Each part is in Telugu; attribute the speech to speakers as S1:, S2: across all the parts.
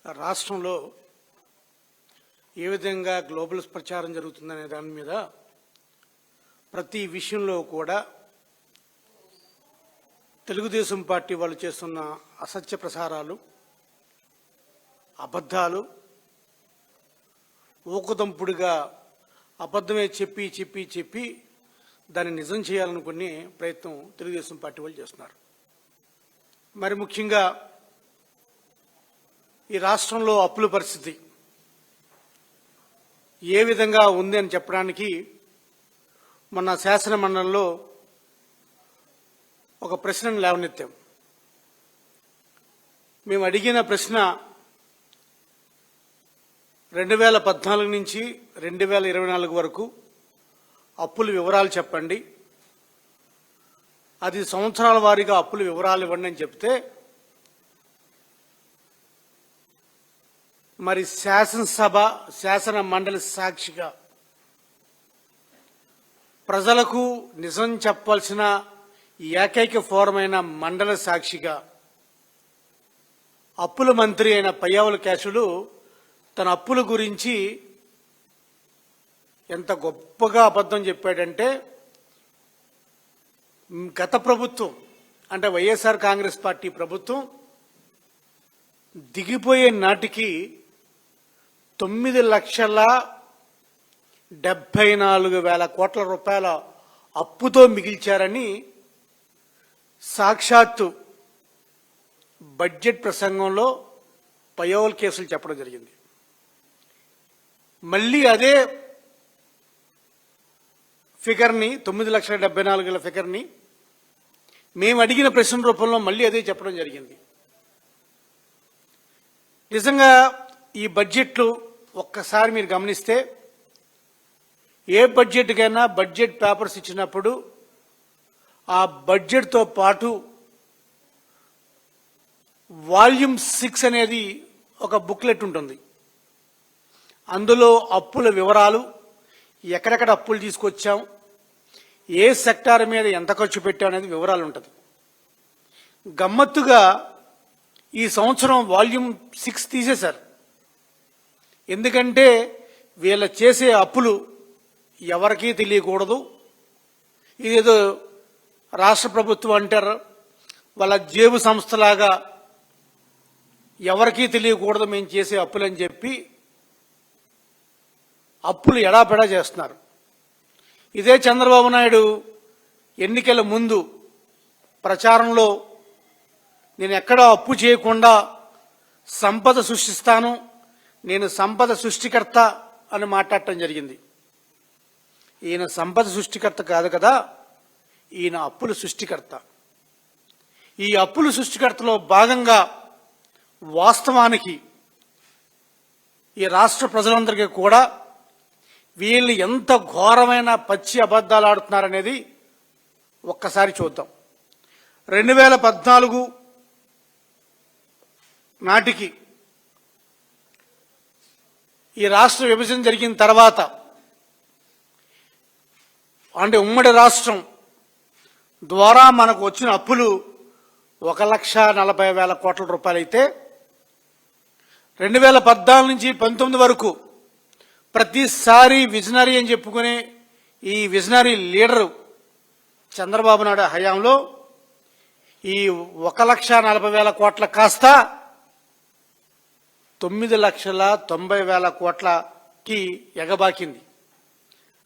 S1: రాష్ట్రంలో ఏ విధంగా గ్లోబల్ ప్రచారం జరుగుతుందనే దాని మీద ప్రతి విషయంలో కూడా తెలుగుదేశం పార్టీ వాళ్ళు చేస్తున్న అసత్య ప్రసారాలు, అబద్ధాలు, ఊకదంపుడుగా అబద్ధమే చెప్పి చెప్పి చెప్పి దాన్ని నిజం చేయాలనుకునే ప్రయత్నం తెలుగుదేశం పార్టీ వాళ్ళు చేస్తున్నారు. మరి ముఖ్యంగా ఈ రాష్ట్రంలో అప్పుల పరిస్థితి ఏ విధంగా ఉంది అని చెప్పడానికి మన శాసన మండలిలో ఒక ప్రశ్నను లేవనెత్తాం. మేము అడిగిన ప్రశ్న 2014 నుంచి 2024 వరకు అప్పుల వివరాలు చెప్పండి, అది సంవత్సరాల వారీగా అప్పుల వివరాలు ఇవ్వండి అని చెప్తే మరి శాసనసభ శాసన మండలి సాక్షిగా ప్రజలకు నిజం చెప్పాల్సిన ఏకైక ఫోరమైన మండలి సాక్షిగా అప్పుల మంత్రి అయిన పయ్యావుల కేశవులు తన అప్పుల గురించి ఎంత గొప్పగా అబద్ధం చెప్పాడంటే, గత ప్రభుత్వం అంటే వైఎస్ఆర్ కాంగ్రెస్ పార్టీ ప్రభుత్వం దిగిపోయే నాటికి 9,74,000 కోట్ల రూపాయల అప్పుతో మిగిల్చారని సాక్షాత్తు బడ్జెట్ ప్రసంగంలో పయ్యావుల కేసులు చెప్పడం జరిగింది. మళ్ళీ అదే ఫిగర్ని 9,74,000 ఫిగర్ని మేము అడిగిన ప్రశ్న రూపంలో మళ్ళీ అదే చెప్పడం జరిగింది. నిజంగా ఈ బడ్జెట్లు ఒక్కసారి మీరు గమనిస్తే ఏ బడ్జెట్కైనా బడ్జెట్ పేపర్స్ ఇచ్చినప్పుడు ఆ బడ్జెట్తో పాటు వాల్యూమ్ 6 అనేది ఒక బుక్లెట్ ఉంటుంది. అందులో అప్పుల వివరాలు, ఎక్కడెక్కడ అప్పులు తీసుకొచ్చాం, ఏ సెక్టార్ మీద ఎంత ఖర్చు పెట్టాం అనేది వివరాలు ఉంటుంది. గమ్మత్తుగా ఈ సంవత్సరం వాల్యూమ్ 6 తీసేశారు. ఎందుకంటే వీళ్ళ చేసే అప్పులు ఎవరికీ తెలియకూడదు, ఇదేదో రాష్ట్ర ప్రభుత్వం అంటారు వాళ్ళ జేబు సంస్థలాగా ఎవరికీ తెలియకూడదు మేము చేసే అప్పులు అని చెప్పి అప్పులు ఎడాపెడా చేస్తున్నారు. ఇదే చంద్రబాబు నాయుడు ఎన్నికల ముందు ప్రచారంలో నేను ఎక్కడా అప్పు చేయకుండా సంపద సృష్టిస్తాను, నేను సంపద సృష్టికర్త అని మాట్లాడటం జరిగింది. ఈయన సంపద సృష్టికర్త కాదు కదా, ఈయన అప్పుల సృష్టికర్త. ఈ అప్పుల సృష్టికర్తలో భాగంగా వాస్తవానికి ఈ రాష్ట్ర ప్రజలందరికీ కూడా వీళ్ళు ఎంత ఘోరమైన పచ్చి అబద్ధాలు ఆడుతున్నారనేది ఒక్కసారి చూద్దాం. 2014 నాటికి ఈ రాష్ట్ర విభజన జరిగిన తర్వాత అంటే ఉమ్మడి రాష్ట్రం ద్వారా మనకు వచ్చిన అప్పులు 1,40,000 కోట్ల రూపాయలు అయితే 2014 నుంచి 19 వరకు ప్రతిసారి విజనరీ అని చెప్పుకునే ఈ విజనరీ లీడరు చంద్రబాబు నాయుడు హయాంలో ఈ 1,40,000 కోట్ల కాస్త 9,90,000 కోట్లకి ఎగబాకింది.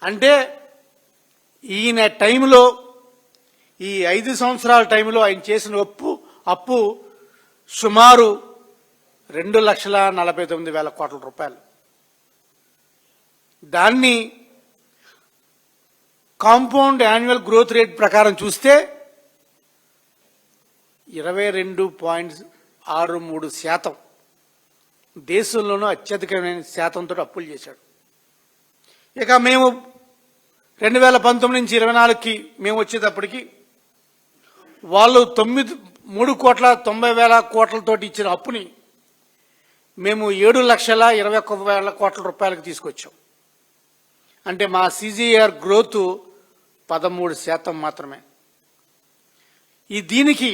S1: అంటే ఈయన టైంలో ఈ 5 సంవత్సరాల టైంలో ఆయన చేసిన అప్పు సుమారు 2,49,000 కోట్ల రూపాయలు. దాన్ని కాంపౌండ్ యాన్యువల్ గ్రోత్ రేట్ ప్రకారం చూస్తే 22.63% దేశంలోనూ అత్యధికమైన శాతంతో అప్పులు చేశాడు. ఇక మేము 2019 నుంచి 24కి మేము వచ్చేటప్పటికి వాళ్ళు 3,90,000 కోట్లతోటి ఇచ్చిన అప్పుని మేము 7,21,000 కోట్ల రూపాయలకు తీసుకొచ్చాం. అంటే మా సిజిఆర్ గ్రోత్ 13% మాత్రమే. దీనికి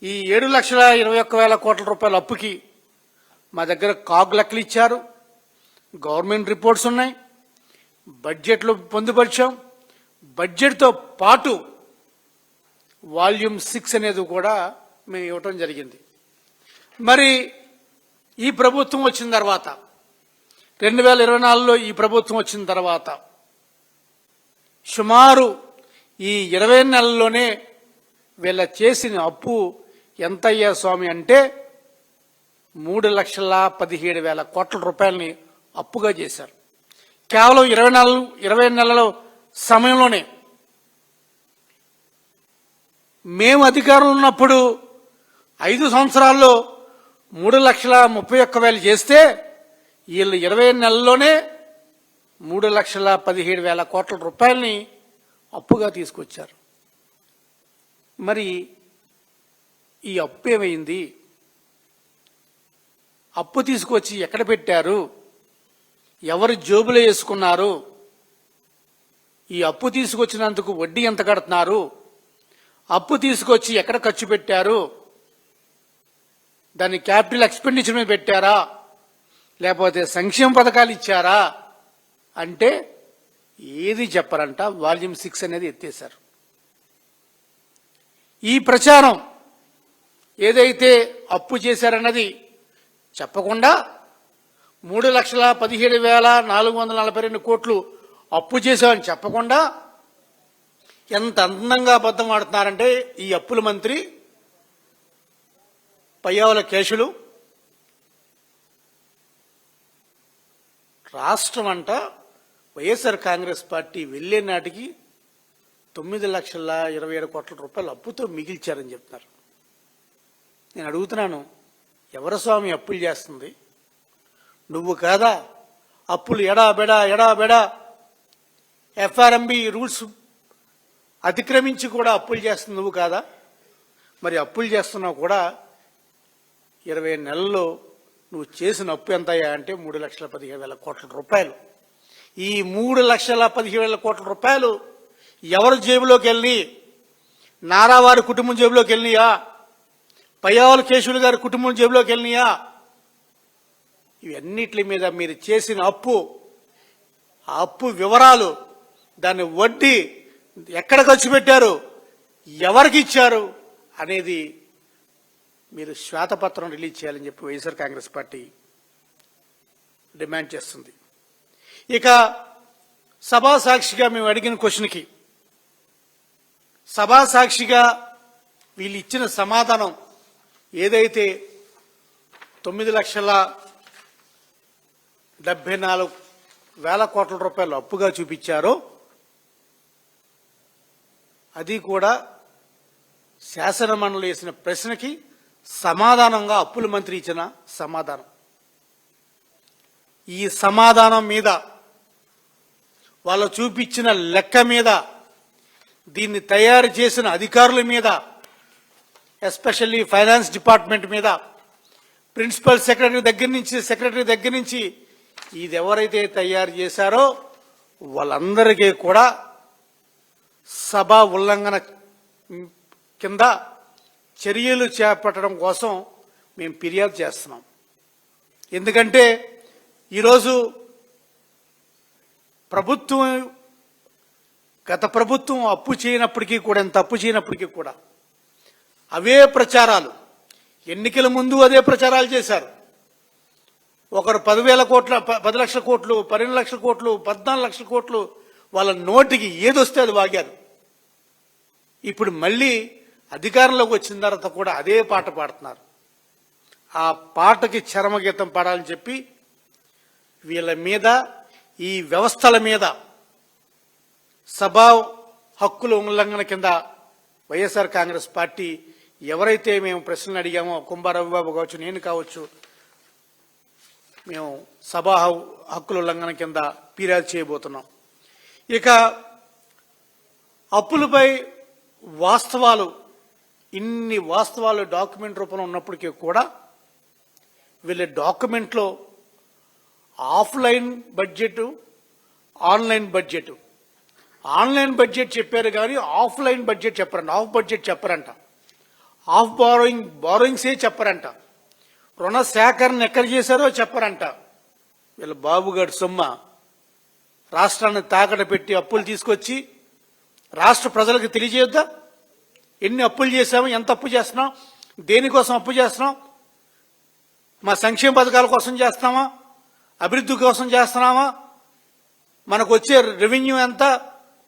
S1: ఈ 7,21,000 కోట్ల రూపాయల అప్పుకి మా దగ్గర కాగ్ లెక్కలు ఇచ్చారు, గవర్నమెంట్ రిపోర్ట్స్ ఉన్నాయి, బడ్జెట్లో పొందుపరిచాం. బడ్జెట్తో పాటు వాల్యూమ్ 6 అనేది కూడా మేము ఇవ్వటం జరిగింది. మరి ఈ ప్రభుత్వం వచ్చిన తర్వాత 2024లో ఈ ప్రభుత్వం వచ్చిన తర్వాత సుమారు ఈ 20 నెలల్లోనే వీళ్ళ చేసిన అప్పు ఎంతయ్యా స్వామి అంటే 3,17,000 కోట్ల రూపాయలని అప్పుగా చేశారు. కేవలం 20 నెలల సమయంలోనే. మేము అధికారంలో ఉన్నప్పుడు 5 సంవత్సరాల్లో 3,31,000 చేస్తే వీళ్ళు 20 నెలల్లోనే 3,17,000 కోట్ల రూపాయలని అప్పుగా తీసుకొచ్చారు. మరి ఈ అప్పు ఏమైంది? అప్పు తీసుకొచ్చి ఎక్కడ పెట్టారు? ఎవరు జోబులో వేసుకున్నారు? ఈ అప్పు తీసుకొచ్చినందుకు వడ్డీ ఎంత కడుతున్నారు? అప్పు తీసుకొచ్చి ఎక్కడ ఖర్చు పెట్టారు? దాన్ని క్యాపిటల్ ఎక్స్పెండిచర్ మీద పెట్టారా, లేకపోతే సంక్షేమ పథకాలు ఇచ్చారా అంటే ఏది చెప్పరంట. వాల్యూమ్ 6 అనేది ఎత్తేశారు. ఈ ప్రచారం ఏదైతే అప్పు చేశారన్నది చెప్పకుండా 3,17,442 కోట్లు అప్పు చేశామని చెప్పకుండా ఎంత అందంగా అబద్ధం ఆడుతున్నారంటే ఈ అప్పుల మంత్రి పయ్యావుల కేశులు. రాష్ట్రం అంట వైఎస్ఆర్ కాంగ్రెస్ పార్టీ వెళ్లే నాటికి 9,27,000 కోట్ల రూపాయలు అప్పుతో మిగిల్చారని చెప్తున్నారు. నేను అడుగుతున్నాను, ఎవరు స్వామి అప్పులు చేస్తుంది? నువ్వు కాదా? అప్పులు ఎడా ఎఫ్ఆర్ఎంబి రూల్స్ అతిక్రమించి కూడా అప్పులు చేస్తుంది నువ్వు కాదా? మరి అప్పులు చేస్తున్నావు కూడా 20 నెలల్లో నువ్వు చేసిన అప్పు ఎంతయ్యా అంటే 3,17,000 కోట్ల రూపాయలు. ఈ 3,17,000 కోట్ల రూపాయలు ఎవరి జేబులోకి వెళ్ళి? నారావారి కుటుంబం జేబులోకి వెళ్ళినాయా? పయ్యావుల కేశవులు గారి కుటుంబం జేబులోకి వెళ్ళినాయా? ఇవన్నిటి మీద మీరు చేసిన అప్పు, ఆ అప్పు వివరాలు, దాని వడ్డీ ఎక్కడ ఖర్చు పెట్టారు, ఎవరికి ఇచ్చారు అనేది మీరు శ్వేతపత్రం రిలీజ్ చేయాలని చెప్పి వైఎస్ఆర్ కాంగ్రెస్ పార్టీ డిమాండ్ చేస్తుంది. ఇక సభా సాక్షిగా మేము అడిగిన క్వశ్చన్కి సభా సాక్షిగా వీళ్ళు ఇచ్చిన సమాధానం ఏదైతే 9,74,000 కోట్ల రూపాయలు అప్పుగా చూపించారో అది కూడా శాసనమండలి వేసిన ప్రశ్నకి సమాధానంగా అప్పుల మంత్రి ఇచ్చిన సమాధానం. ఈ సమాధానం మీద, వాళ్ళు చూపించిన లెక్క మీద, దీన్ని తయారు చేసిన అధికారుల మీద, ఎస్పెషల్లీ ఫైనాన్స్ డిపార్ట్మెంట్ మీద, ప్రిన్సిపల్ సెక్రటరీ దగ్గర నుంచి ఇది ఎవరైతే తయారు చేశారో వాళ్ళందరికీ కూడా సభా ఉల్లంఘన కింద చర్యలు చేపట్టడం కోసం మేము ఫిర్యాదు చేస్తున్నాం. ఎందుకంటే ఈరోజు గత ప్రభుత్వం అప్పు చేయనప్పటికీ కూడా, ఎంత అప్పు చేయనప్పటికీ కూడా అవే ప్రచారాలు, ఎన్నికల ముందు అదే ప్రచారాలు చేశారు. ఒకరు 10,000 కోట్ల 10 లక్షల కోట్లు, 12 లక్షల కోట్లు, 14 లక్షల కోట్లు వాళ్ళ నోటికి ఏదొస్తే అది వాగారు. ఇప్పుడు మళ్ళీ అధికారంలోకి వచ్చిన తర్వాత కూడా అదే పాట పాడుతున్నారు. ఆ పాటకి చరమగీతం పాడాలని చెప్పి వీళ్ళ మీద, ఈ వ్యవస్థల మీద సభా హక్కుల ఉల్లంఘన కింద వైఎస్ఆర్ కాంగ్రెస్ పార్టీ ఎవరైతే మేము ప్రశ్నలు అడిగామో, కుంభారావు బాబు కావచ్చు, నేను కావచ్చు, మేము సభా హక్కుల ఉల్లంఘన కింద ఫిర్యాదు చేయబోతున్నాం. ఇక అప్పులపై వాస్తవాలు, ఇన్ని వాస్తవాలు డాక్యుమెంట్ రూపంలో ఉన్నప్పటికీ కూడా వీళ్ళ డాక్యుమెంట్లో offline budget, online budget, online budget చెప్పారు కానీ ఆఫ్లైన్ బడ్జెట్ చెప్పరంట, ఆఫ్ బడ్జెట్ చెప్పరంట, ఆఫ్ బారోయింగ్సే చెప్పరంట. రుణ సేకరణ ఎక్కడ చేశారో చెప్పరంట. వీళ్ళ బాబుగారి సొమ్మ రాష్ట్రాన్ని తాకట పెట్టి అప్పులు తీసుకొచ్చి రాష్ట్ర ప్రజలకు తెలియజేద్దా? ఎన్ని అప్పులు చేశాము, ఎంత అప్పు చేస్తున్నాం, దేనికోసం అప్పు చేస్తున్నాం, మా సంక్షేమ పథకాల కోసం చేస్తున్నామా, అభివృద్ధి కోసం చేస్తున్నామా, మనకు వచ్చే రెవెన్యూ ఎంత,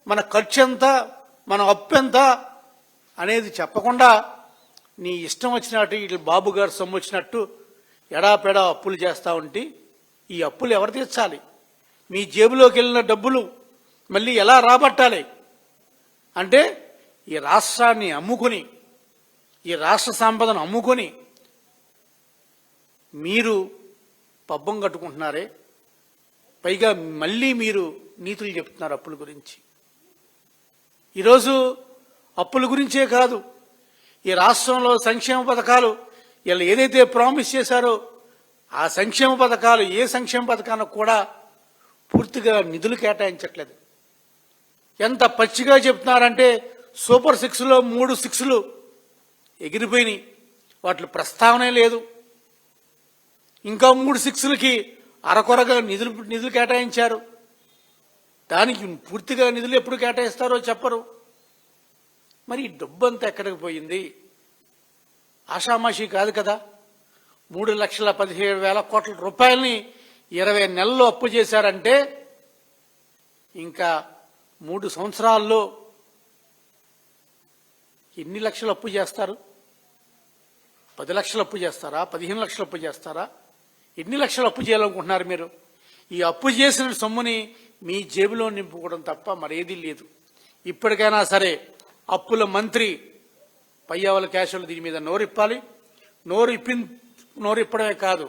S1: మన ఖర్చు ఎంత, మన అప్పు ఎంత అనేది చెప్పకుండా నీ ఇష్టం వచ్చినట్టు ఇట్లా బాబు గారు సొమ్ము వచ్చినట్టు ఎడాపెడా అప్పులు చేస్తా ఉంటే ఈ అప్పులు ఎవరు తీర్చాలి? మీ జేబులోకి వెళ్ళిన డబ్బులు మళ్ళీ ఎలా రాబట్టాలి? అంటే ఈ రాష్ట్రాన్ని అమ్ముకొని, ఈ రాష్ట్ర సంపదను అమ్ముకొని మీరు పబ్బం కట్టుకుంటున్నారే, పైగా మళ్ళీ మీరు నీతులు చెప్తున్నారు అప్పుల గురించి. ఈరోజు అప్పుల గురించే కాదు, ఈ రాష్ట్రంలో సంక్షేమ పథకాలు వీళ్ళు ఏదైతే ప్రామిస్ చేశారో ఆ సంక్షేమ పథకాలు ఏ సంక్షేమ పథకానికి కూడా పూర్తిగా నిధులు కేటాయించట్లేదు. ఎంత పచ్చిగా చెప్తున్నారంటే సూపర్ 6లో 3 6లు ఎగిరిపోయినాయి, వాటి ప్రస్తావనే లేదు. ఇంకా 3 6లకి అరకొరగా నిధులు కేటాయించారు. దానికి పూర్తిగా నిధులు ఎప్పుడు కేటాయిస్తారో చెప్పరు. మరి ఈ డబ్బంతా ఎక్కడికి పోయింది? ఆషామాషి కాదు కదా. 3,17,000 కోట్ల రూపాయలని 20 నెలల్లో అప్పు చేశారంటే ఇంకా 3 సంవత్సరాల్లో ఎన్ని లక్షలు అప్పు చేస్తారు? 10 లక్షలు అప్పు చేస్తారా? 15 లక్షలు అప్పు చేస్తారా? ఎన్ని లక్షలు అప్పు చేయాలనుకుంటున్నారు మీరు? ఈ అప్పు చేసిన సొమ్ముని మీ జేబులో నింపుకోవడం తప్ప మరేదీ లేదు. ఇప్పటికైనా సరే అప్పుల మంత్రి పయ్యావుల కేశవులు దీని మీద నోరిప్పాలి. నోరిప్పడమే కాదు,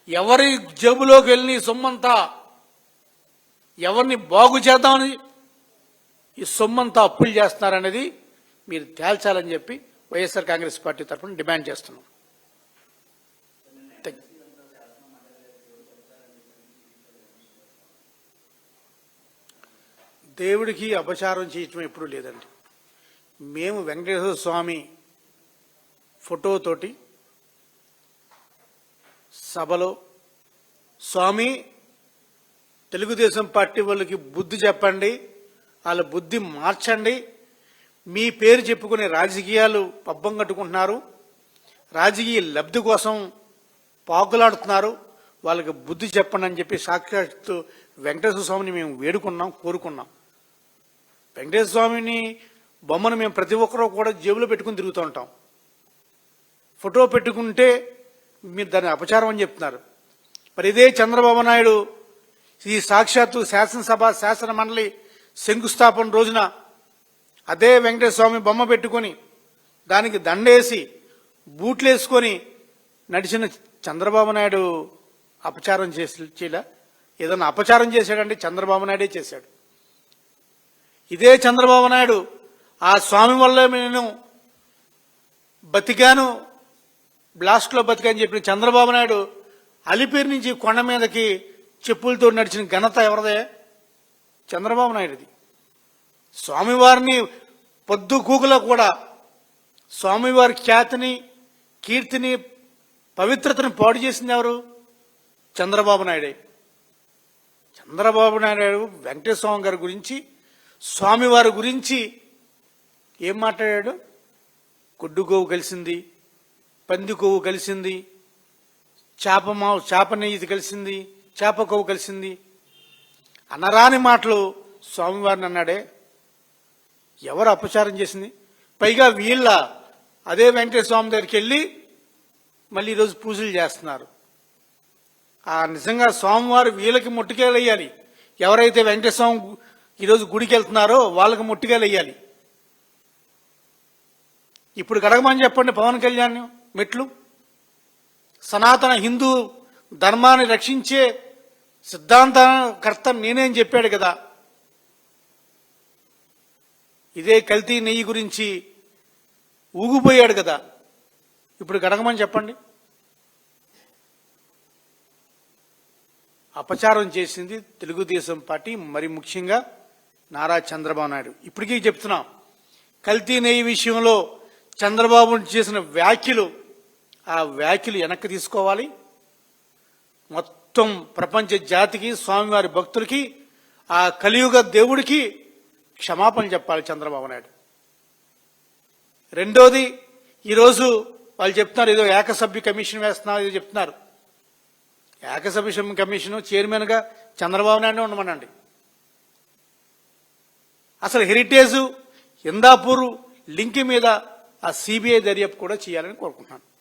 S1: ఎవరి జేబులోకి వెళ్ళి సొమ్మంతా ఎవరిని బాగు చేద్దామని ఈ సొమ్మంతా అప్పులు చేస్తున్నారనేది మీరు తేల్చాలని చెప్పి వైఎస్ఆర్ కాంగ్రెస్ పార్టీ తరఫున డిమాండ్ చేస్తున్నాం. దేవుడికి అపచారం చేయటం ఎప్పుడూ లేదండి. మేము వెంకటేశ్వర స్వామి ఫోటోతోటి సభలో స్వామి తెలుగుదేశం పార్టీ వాళ్ళకి బుద్ధి చెప్పండి, వాళ్ళ బుద్ధి మార్చండి, మీ పేరు చెప్పుకునే రాజకీయాలు పబ్బం కట్టుకుంటున్నారు, రాజకీయ లబ్ధి కోసం పాకులాడుతున్నారు, వాళ్ళకి బుద్ధి చెప్పండి అని చెప్పి సాక్షాత్తు వెంకటేశ్వర స్వామిని మేము వేడుకున్నాం, కోరుకున్నాం. వెంకటేశ్వర స్వామిని బొమ్మను మేము ప్రతి ఒక్కరూ కూడా జేబులో పెట్టుకుని తిరుగుతూ ఉంటాం. ఫోటో పెట్టుకుంటే మీరు దాన్ని అపచారం అని చెప్తున్నారు. మరి ఇదే చంద్రబాబు నాయుడు ఈ సాక్షాత్తు శాసనసభ శాసన మండలి శంకుస్థాపన రోజున అదే వెంకటేశ్వర స్వామి బొమ్మ పెట్టుకొని దానికి దండేసి బూట్లు వేసుకొని నడిచిన చంద్రబాబు నాయుడు అపచారం చేయలే. ఏదన్నా అపచారం చేశాడంటే చంద్రబాబు నాయుడే చేశాడు. ఇదే చంద్రబాబు నాయుడు ఆ స్వామి వల్ల నేను బతికాను, బ్లాస్ట్లో బతికాని చెప్పిన చంద్రబాబు నాయుడు అలిపిరి నుంచి కొండ మీదకి చెప్పులతో నడిచిన ఘనత ఎవరిదే? చంద్రబాబు నాయుడుది. స్వామివారిని పొద్దు కూకులో కూడా స్వామివారి ఖ్యాతిని, కీర్తిని, పవిత్రతను పాడు చేసింది ఎవరు? చంద్రబాబు నాయుడే. చంద్రబాబు నాయుడు వెంకటేశ్వర స్వామి గారి గురించి, స్వామివారి గురించి ఏం మాట్లాడాడు? కొడ్డు గోవు కలిసింది, పంది కొవ్వు కలిసింది, చేప నెయ్యి కలిసింది, చేప కొవ్వు కలిసింది అనరాని మాటలు స్వామివారిని అన్నాడే. ఎవరు అపచారం చేసింది? పైగా వీళ్ళ అదే వెంకటేశ్వర స్వామి దగ్గరికి వెళ్ళి మళ్ళీ ఈరోజు పూజలు చేస్తున్నారు. ఆ నిజంగా స్వామివారు వీళ్ళకి ముట్టికాయలు వేయాలి. ఎవరైతే వెంకటేశ్వర స్వామి ఈరోజు గుడికి వెళ్తున్నారో వాళ్ళకి ముట్టికాయలు వేయాలి. ఇప్పుడు కడగమని చెప్పండి పవన్ కళ్యాణ్ మెట్లు. సనాతన హిందూ ధర్మాన్ని రక్షించే సిద్ధాంతకర్త నేనేం చెప్పాడు కదా. ఇదే కల్తీ నెయ్యి గురించి ఊగిపోయాడు కదా. ఇప్పుడు కడగమని చెప్పండి. అపచారం చేసింది తెలుగుదేశం పార్టీ, మరి ముఖ్యంగా నారా చంద్రబాబు నాయుడు. ఇప్పటికీ చెప్తున్నాం, కల్తీ నెయ్యి విషయంలో చంద్రబాబు చేసిన వ్యాఖ్యలు ఆ వ్యాఖ్యలు వెనక్కి తీసుకోవాలి. మొత్తం ప్రపంచ జాతికి, స్వామివారి భక్తులకి, ఆ కలియుగ దేవుడికి క్షమాపణ చెప్పాలి చంద్రబాబు నాయుడు. రెండోది, ఈరోజు వాళ్ళు చెప్తున్నారు ఏదో ఏకసభ్య కమిషన్ వేస్తున్నారు, ఏదో చెప్తున్నారు. ఏకసభ్య కమిషన్ చైర్మన్గా చంద్రబాబు నాయుడు ఉండమనండి. అసలు హెరిటేజ్ ఇందాపూర్ లింక్ మీద ఆ సిబిఐ దర్యాప్తు కూడా చేయాలని కోరుకుంటున్నాను.